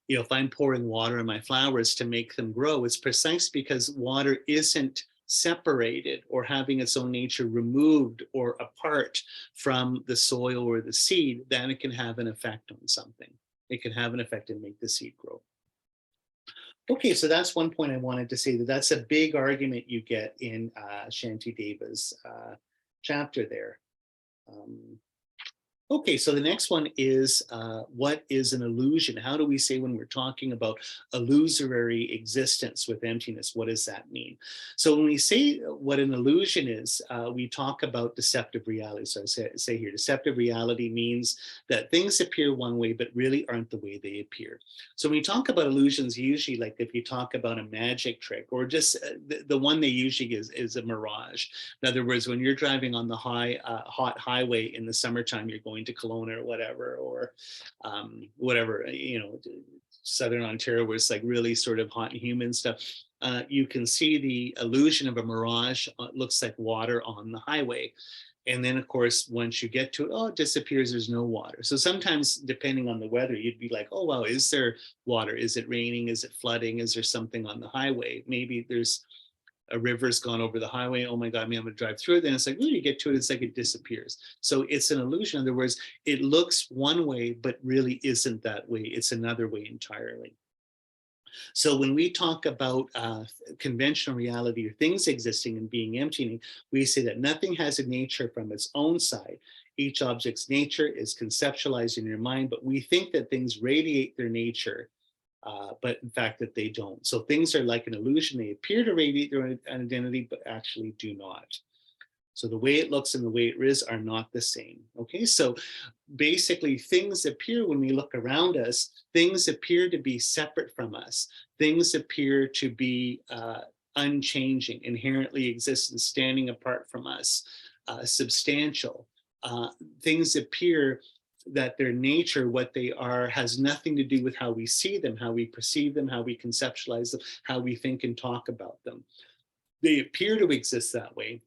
if I'm pouring water on my flowers to make them grow, it's precisely because water isn't separated or having its own nature removed or apart from the soil or the seed, then it can have an effect on something. It can have an effect and make the seed grow. Okay, so that's one point I wanted to say, that's a big argument you get in Shantideva's chapter there. Okay, so the next one is what is an illusion? How do we say when we're talking about illusory existence with emptiness, what does that mean? So when we say what an illusion is, we talk about deceptive reality. So I say here, deceptive reality means that things appear one way, but really aren't the way they appear. So when we talk about illusions, usually like if you talk about a magic trick or just the one they usually is a mirage. In other words, when you're driving on the hot highway in the summertime, you're going to Kelowna or whatever, or whatever, Southern Ontario, where it's like really sort of hot and humid stuff. You can see the illusion of a mirage. It looks like water on the highway. And then, of course, once you get to it, it disappears. There's no water. So sometimes, depending on the weather, you'd be like, oh, wow, is there water? Is it raining? Is it flooding? Is there something on the highway? Maybe there's a river's gone over the highway. Oh my God, I'm going to drive through it. Then it's like, when you get to it, it's like it disappears. So it's an illusion. In other words, it looks one way, but really isn't that way. It's another way entirely. So when we talk about conventional reality or things existing and being empty, we say that nothing has a nature from its own side. Each object's nature is conceptualized in your mind, but we think that things radiate their nature, but in fact that they don't. So things are like an illusion. They appear to radiate their own identity, but actually do not. So the way it looks and the way it is are not the same. Okay, so basically things appear when we look around us, things appear to be separate from us. Things appear to be unchanging, inherently existent, standing apart from us, substantial. Things appear that their nature, what they are, has nothing to do with how we see them, how we perceive them, how we conceptualize them, how we think and talk about them. They appear to exist that way.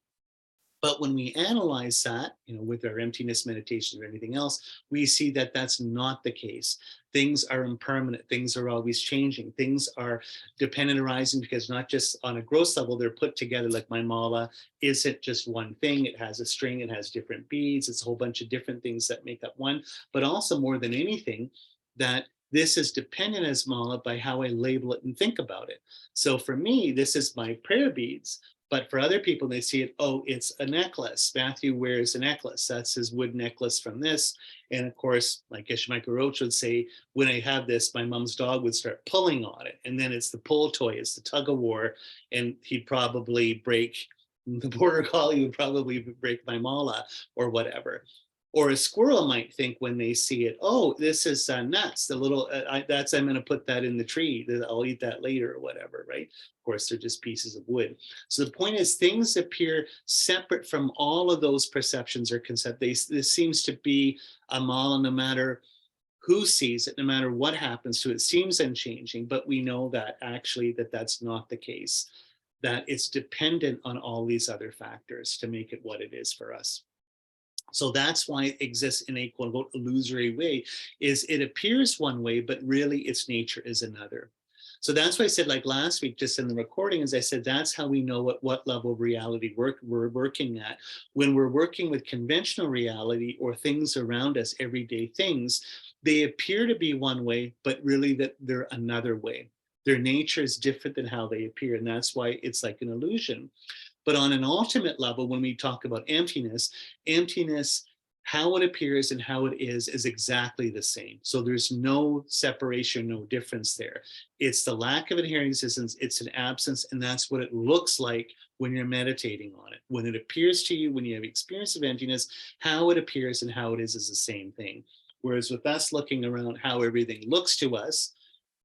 But when we analyze that, with our emptiness meditation or anything else, we see that that's not the case. Things are impermanent. Things are always changing. Things are dependent arising because not just on a gross level, they're put together. Like my mala isn't just one thing. It has a string. It has different beads. It's a whole bunch of different things that make up one. But also more than anything, that this is dependent as mala by how I label it and think about it. So for me, this is my prayer beads. But for other people, they see it, it's a necklace. Matthew wears a necklace. That's his wood necklace from this. And of course, like Ishmael Roach would say, when I have this, my mom's dog would start pulling on it. And then it's the pull toy, it's the tug of war. And he'd probably break, the border collie would probably break my mala or whatever. Or a squirrel might think when they see it, this is nuts. The little, I'm going to put that in the tree. I'll eat that later or whatever, right? Of course, they're just pieces of wood. So the point is, things appear separate from all of those perceptions or concepts. This seems to be a mala, no matter who sees it, no matter what happens to it. It seems unchanging, but we know that actually that's not the case, that it's dependent on all these other factors to make it what it is for us. So that's why it exists in a quote unquote illusory way, is it appears one way, but really its nature is another. So that's why I said, like last week, just in the recording, as I said, that's how we know what level of reality we're working at. When we're working with conventional reality or things around us, everyday things, they appear to be one way, but really that they're another way. Their nature is different than how they appear. And that's why it's like an illusion. But on an ultimate level, when we talk about emptiness, how it appears and how it is exactly the same. So there's no separation, no difference there. It's the lack of inherent existence, it's an absence, and that's what it looks like when you're meditating on it. When it appears to you, when you have experience of emptiness, how it appears and how it is the same thing. Whereas with us looking around how everything looks to us,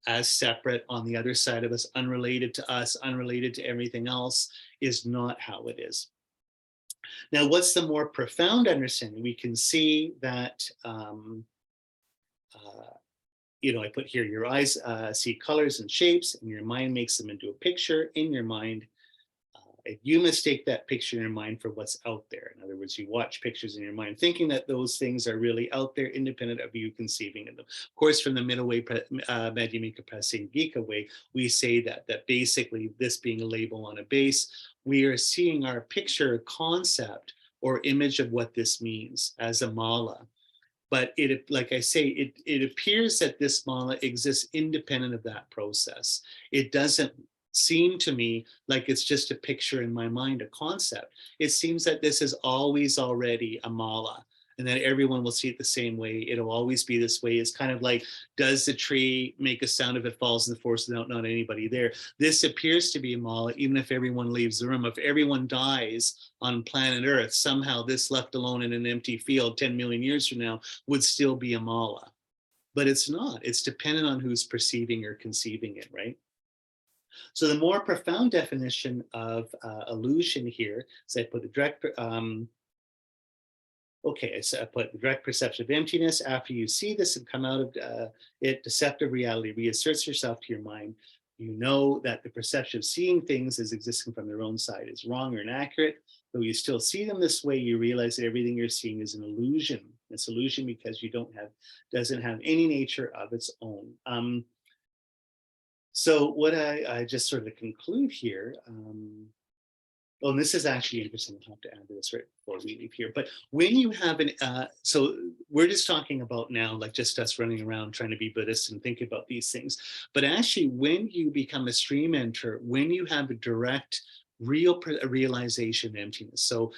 as separate on the other side of us, unrelated to us, unrelated to everything else, is not how it is. Now, what's the more profound understanding? We can see that, I put here, your eyes see colors and shapes, and your mind makes them into a picture in your mind. And you mistake that picture in your mind for what's out there. In other words, you watch pictures in your mind, thinking that those things are really out there, independent of you conceiving of them. Of course, from the middle way, Madhyamika Prasangika way, we say that basically this being a label on a base, we are seeing our picture concept or image of what this means as a mala. But it, like I say, it appears that this mala exists independent of that process. It doesn't seem to me like it's just a picture in my mind, a concept. It seems that this is always already a mala, and that everyone will see it the same way. It'll always be this way. It's kind of like, does the tree make a sound if it falls in the forest without not anybody there? This appears to be a mala, even if everyone leaves the room. If everyone dies on planet Earth, somehow this left alone in an empty field 10 million years from now would still be a mala. But it's not. It's dependent on who's perceiving or conceiving it, right? So the more profound definition of illusion here is I put the direct, so I put the direct perception of emptiness. After you see this and come out of it, deceptive reality reasserts yourself to your mind. You know that the perception of seeing things as existing from their own side is wrong or inaccurate. Though you still see them this way, you realize that everything you're seeing is an illusion. It's illusion because you doesn't have any nature of its own. So what I just sort of conclude here, well, and this is actually interesting. I'll have to add to this right before we leave here. But when you have so we're just talking about now, like just us running around trying to be Buddhist and think about these things. But actually, when you become a stream enter, when you have a direct, real realization of emptiness. So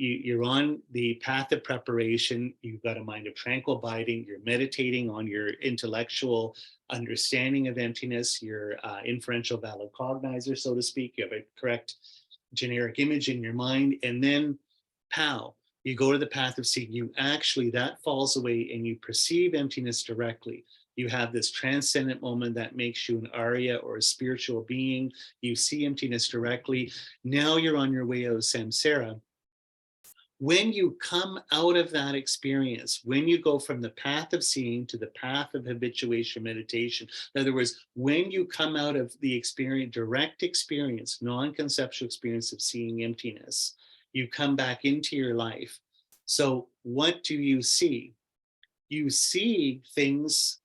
you're on the path of preparation. You've got a mind of tranquil abiding. You're meditating on your intellectual understanding of emptiness, your inferential valid cognizer, so to speak. You have a correct generic image in your mind, and then pow, you go to the path of seeing. You actually, that falls away and you perceive emptiness directly. You have this transcendent moment that makes you an Arya or a spiritual being. You see emptiness directly. Now you're on your way out of samsara. When you come out of that experience, when you go from the path of seeing to the path of habituation meditation, in other words, when you come out of the experience, direct experience, non-conceptual experience of seeing emptiness, you come back into your life. So what do you see? You see things.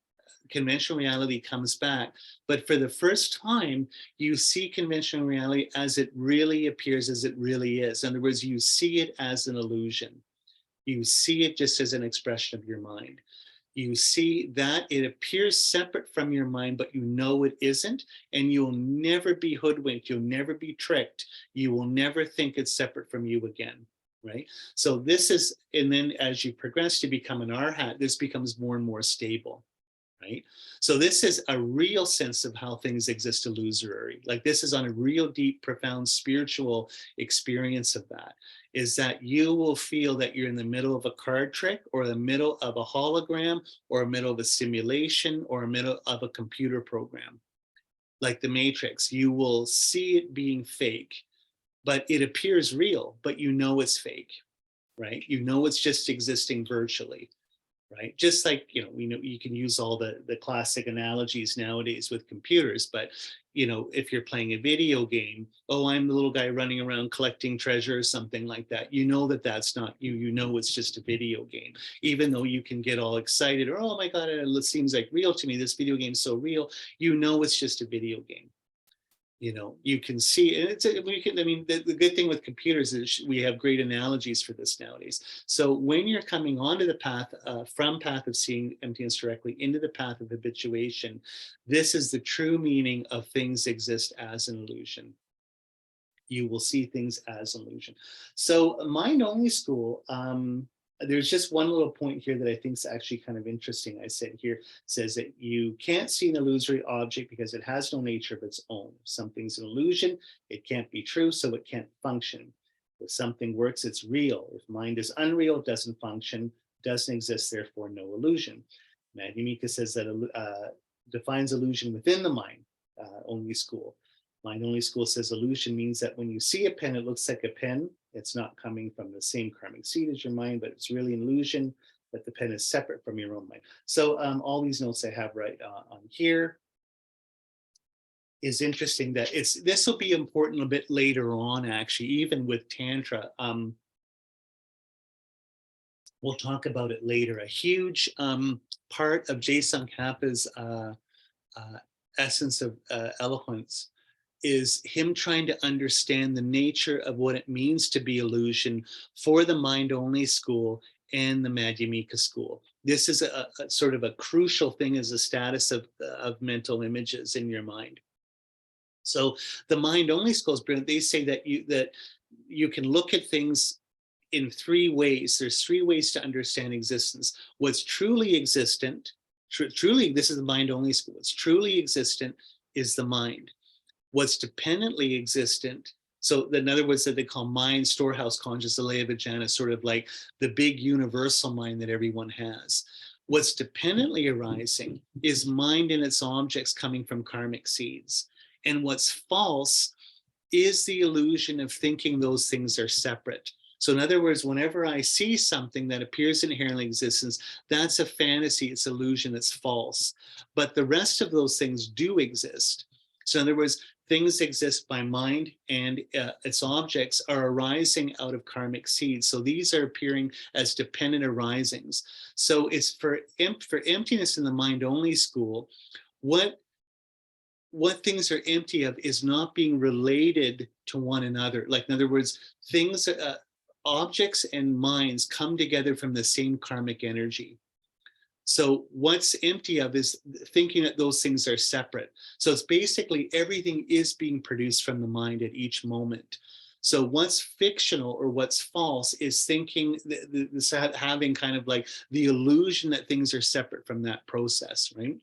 Conventional reality comes back, but for the first time, you see conventional reality as it really appears, as it really is. In other words, you see it as an illusion. You see it just as an expression of your mind. You see that it appears separate from your mind, but you know it isn't, and you'll never be hoodwinked. You'll never be tricked. You will never think it's separate from you again. Right? So this is, and then as you progress to become an arhat, this becomes more and more stable. Right? So this is a real sense of how things exist illusory. Like this is on a real deep, profound spiritual experience of that, is that you will feel that you're in the middle of a card trick or the middle of a hologram or a middle of a simulation or a middle of a computer program. Like the Matrix, you will see it being fake, but it appears real, but you know it's fake, right? You know it's just existing virtually. Right? Just like, we know you can use all the classic analogies nowadays with computers, but, if you're playing a video game, oh, I'm the little guy running around collecting treasure or something like that. You know that that's not you. You know it's just a video game, even though you can get all excited or, oh my God, it seems like real to me. This video game's so real. You know it's just a video game. You can see, and the good thing with computers is we have great analogies for this nowadays. So when you're coming onto the path from path of seeing emptiness directly into the path of habituation, this is the true meaning of things exist as an illusion. You will see things as an illusion. So mind only school, there's just one little point here that I think is actually kind of interesting. I said here, says that you can't see an illusory object because it has no nature of its own. If something's an illusion, it can't be true, so it can't function. If something works, it's real. If mind is unreal, it doesn't function, doesn't exist, therefore no illusion. Madhyamika says that defines illusion within the mind only school. Mind only school says illusion means that when you see a pen, it looks like a pen. It's not coming from the same karmic seed as your mind, but it's really an illusion that the pen is separate from your own mind. So all these notes I have right on here. is interesting that this will be important a bit later on, actually, even with Tantra. We'll talk about it later. A huge part of Tsongkhapa's essence of eloquence is him trying to understand the nature of what it means to be illusion for the mind-only school and the Madhyamika school. This is a sort of a crucial thing as a status of mental images in your mind. So the mind-only school is brilliant. They say that you can look at things in three ways. There's three ways to understand existence. What's truly existent, truly, this is the mind-only school. What's truly existent is the mind. What's dependently existent, so in other words, that they call mind, storehouse, conscious, alaya vijnana, sort of like the big universal mind that everyone has. What's dependently arising is mind and its objects coming from karmic seeds. And what's false is the illusion of thinking those things are separate. So in other words, whenever I see something that appears inherently in existence, that's a fantasy, it's illusion, it's false. But the rest of those things do exist. So in other words, things exist by mind, and its objects are arising out of karmic seeds. So these are appearing as dependent arisings. So it's for emptiness in the mind-only school, what things are empty of is not being related to one another. Like, in other words, things, objects and minds come together from the same karmic energy. So what's empty of is thinking that those things are separate. So it's basically everything is being produced from the mind at each moment. So what's fictional or what's false is thinking, having kind of like the illusion that things are separate from that process, right?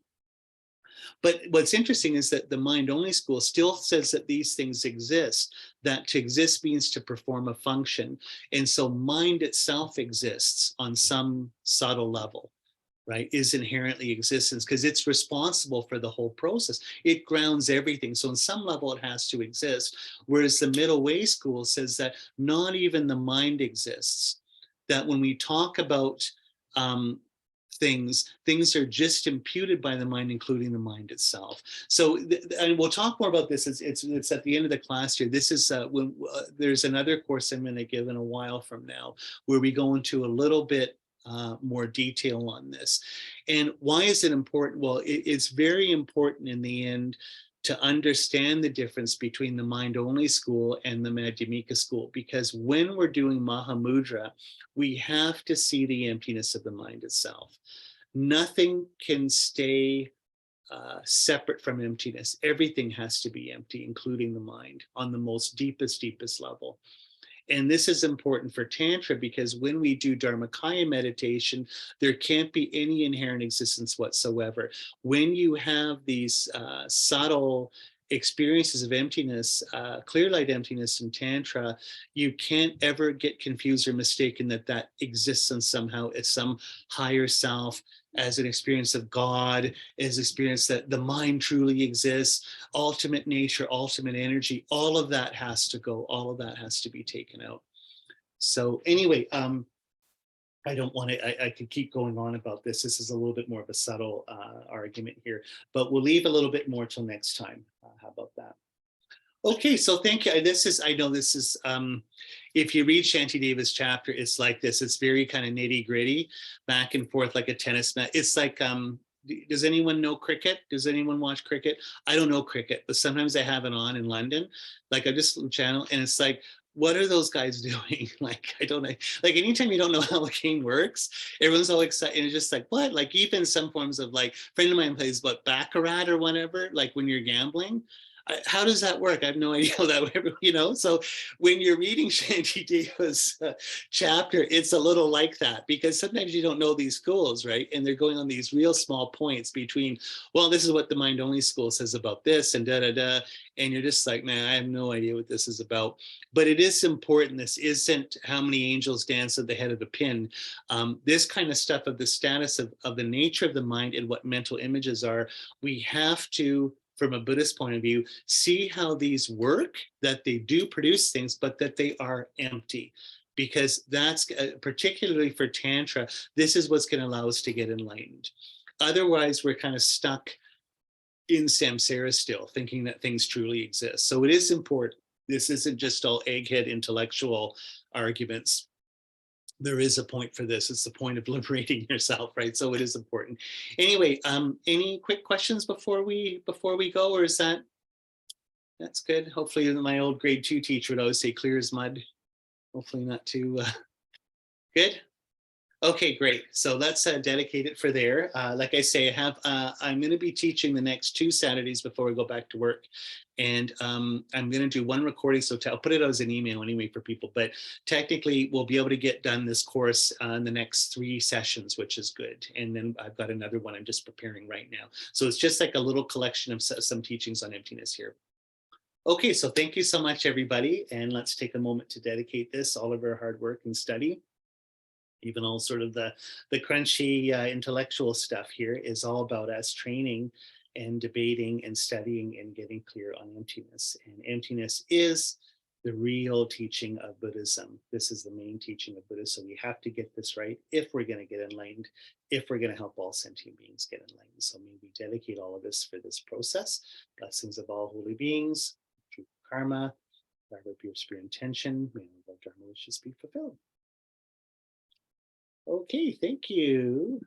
But what's interesting is that the mind-only school still says that these things exist, that to exist means to perform a function. And so mind itself exists on some subtle level, right, is inherently existence because it's responsible for the whole process. It grounds everything. So on some level, it has to exist. Whereas the middle way school says that not even the mind exists, that when we talk about things are just imputed by the mind, including the mind itself. So, and we'll talk more about this. It's at the end of the class here. This is when there's another course I'm going to give in a while from now, where we go into a little bit more detail on this. And why is it important? Well, it's very important in the end to understand the difference between the mind-only school and the Madhyamika school, because when we're doing Mahamudra, we have to see the emptiness of the mind itself. Nothing can stay separate from emptiness. Everything has to be empty, including the mind, on the most deepest level. And this is important for Tantra because when we do Dharmakaya meditation, there can't be any inherent existence whatsoever. When you have these subtle experiences of emptiness, clear light emptiness in Tantra, you can't ever get confused or mistaken that existence somehow is some higher self, as an experience of God, as experience that the mind truly exists, ultimate nature, ultimate energy. All of that has to go. All of that has to be taken out. So anyway, I don't want to, I could keep going on about this. This is a little bit more of a subtle argument here, but we'll leave a little bit more till next time. How about that? Okay, so thank you. This is, I know this is, if you read Shantideva's chapter, it's like this. It's very kind of nitty gritty, back and forth like a tennis match. It's like, does anyone know cricket? Does anyone watch cricket? I don't know cricket, but sometimes I have it on in London. Like I just channel and it's like, what are those guys doing? Like, I don't know. Like anytime you don't know how a game works, everyone's all excited. And it's just like, what? Like even some forms of like, a friend of mine plays what, Baccarat or whatever, like when you're gambling. How does that work? I have no idea how that would, you know. So when you're reading Shantideva's chapter, it's a little like that because sometimes you don't know these schools, right? And they're going on these real small points between, well, this is what the mind-only school says about this and da-da-da. And you're just like, man, I have no idea what this is about. But it is important. This isn't how many angels dance at the head of the pin. This kind of stuff of the status of the nature of the mind and what mental images are, we have to, from a Buddhist point of view, see how these work, that they do produce things, but that they are empty. Because that's, particularly for Tantra, this is what's going to allow us to get enlightened. Otherwise, we're kind of stuck in samsara still, thinking that things truly exist. So it is important. This isn't just all egghead intellectual arguments. There is a point for this. It's the point of liberating yourself, right? So it is important. Anyway, any quick questions before we go, or is that's good? Hopefully, my old grade 2 teacher would always say clear as mud. Hopefully not too good. Okay, great. So let's dedicate it for there. Like I say, I'm going to be teaching the next 2 Saturdays before we go back to work. And I'm going to do one recording. So I'll put it as an email anyway for people. But technically, we'll be able to get done this course in the next 3 sessions, which is good. And then I've got another one I'm just preparing right now. So it's just like a little collection of some teachings on emptiness here. Okay, so thank you so much, everybody. And let's take a moment to dedicate this, all of our hard work and study. Even all sort of the crunchy intellectual stuff here is all about us training and debating and studying and getting clear on emptiness. And emptiness is the real teaching of Buddhism. This is the main teaching of Buddhism. So we have to get this right if we're going to get enlightened, if we're going to help all sentient beings get enlightened. So may we dedicate all of this for this process. Blessings of all holy beings, true karma, whatever pure spirit intention, may all of our dharma wishes be fulfilled. Okay, thank you.